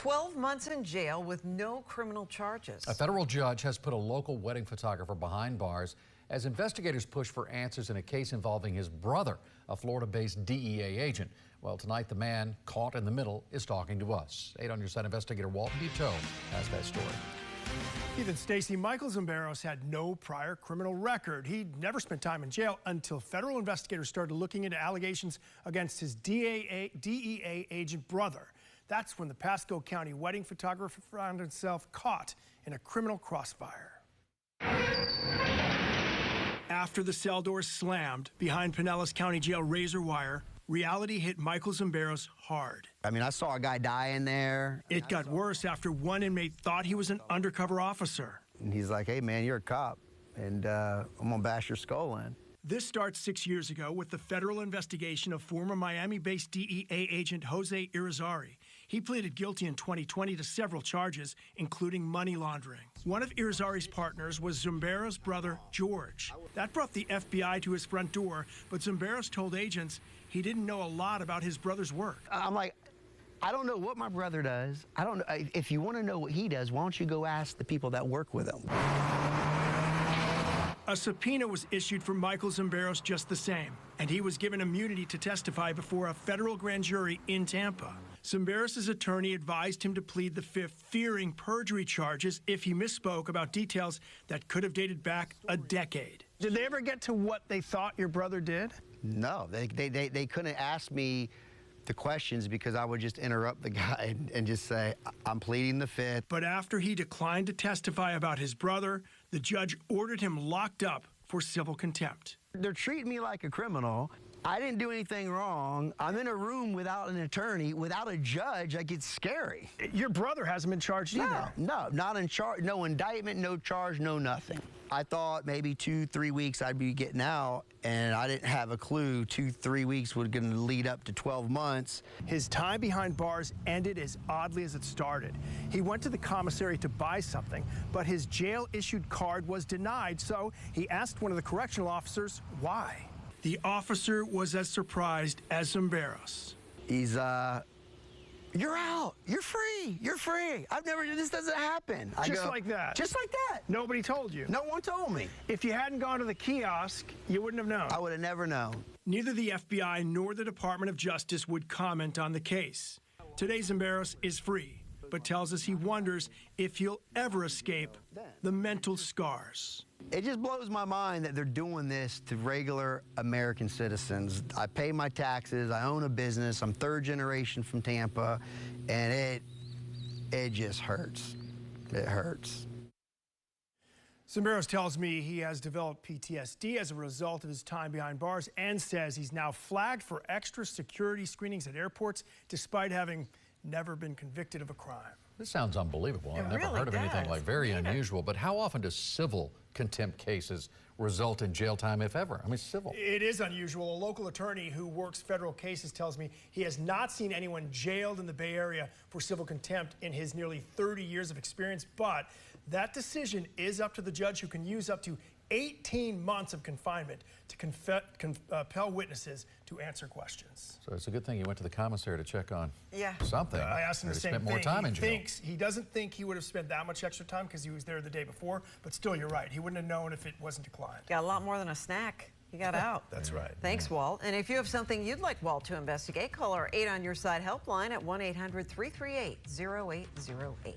12 months in jail with no criminal charges. A federal judge has put a local wedding photographer behind bars as investigators push for answers in a case involving his brother, a Florida-based DEA agent. Well, tonight the man caught in the middle is talking to us. 8 on your side investigator Walton Buteau has that story. Ethan, Stacy, Michael Zimberos had no prior criminal record. He'd never spent time in jail until federal investigators started looking into allegations against his DEA agent brother. That's when the Pasco County wedding photographer found himself caught in a criminal crossfire. After the cell doors slammed behind Pinellas County Jail razor wire, reality hit Michael Zimberos hard. I mean, I saw a guy die in there. It got worse after one inmate thought he was an undercover officer. And he's like, hey, man, you're a cop, and I'm going to bash your skull in. This starts 6 years ago with the federal investigation of former Miami-based DEA agent Jose Irizarry. He pleaded guilty in 2020 to several charges, including money laundering. One of Irizarry's partners was Zimberos' brother, George. That brought the FBI to his front door, but Zimberos told agents he didn't know a lot about his brother's work. I'm like, I don't know what my brother does. I don't know. If you want to know what he does, why don't you go ask the people that work with him? A subpoena was issued for Michael Zimberos just the same, and he was given immunity to testify before a federal grand jury in Tampa. Zimberos' attorney advised him to plead the fifth, fearing perjury charges if he misspoke about details that could have dated back a decade. Did they ever get to what they thought your brother did? No, they couldn't ask me the questions because I would just interrupt the guy and just say, I'm pleading the fifth. But after he declined to testify about his brother, the judge ordered him locked up for civil contempt. They're treating me like a criminal. I didn't do anything wrong. I'm in a room without an attorney, without a judge. Like, it's scary. Your brother hasn't been charged either. No, not in charge. No indictment, no charge, no nothing. I thought maybe 2-3 weeks I'd be getting out, and I didn't have a clue 2-3 weeks was going to lead up to 12 months. His time behind bars ended as oddly as it started. He went to the commissary to buy something, but his jail-issued card was denied, so he asked one of the correctional officers why. The officer was as surprised as Zimberos. He's, you're out. You're free. You're free. This doesn't happen. Just like that? Just like that. Nobody told you? No one told me. If you hadn't gone to the kiosk, you wouldn't have known. I would have never known. Neither the FBI nor the Department of Justice would comment on the case. Today, Zimberos is free, but tells us he wonders if he'll ever escape the mental scars. It just blows my mind that they're doing this to regular American citizens. I pay my taxes, I own a business, I'm third generation from Tampa, and it just hurts. It hurts. Zimberos tells me he has developed PTSD as a result of his time behind bars and says he's now flagged for extra security screenings at airports despite having never been convicted of a crime. This sounds unbelievable. I've never really heard of anything does. like very unusual. But how often do civil contempt cases result in jail time, if ever? I mean, civil. It is unusual. A local attorney who works federal cases tells me he has not seen anyone jailed in the Bay Area for civil contempt in his nearly 30 years of experience. But that decision is up to the judge, who can use up to 18 months of confinement to compel witnesses to answer questions. So it's a good thing you went to the commissary to check on something. I asked him the same spent thing. more time in jail. He doesn't think he would have spent that much extra time because he was there the day before, but still, you're right. He wouldn't have known if it wasn't declined. Got a lot more than a snack. He got out. That's right. Thanks, Walt. And if you have something you'd like Walt to investigate, call our 8 on your side helpline at 1-800-338-0808.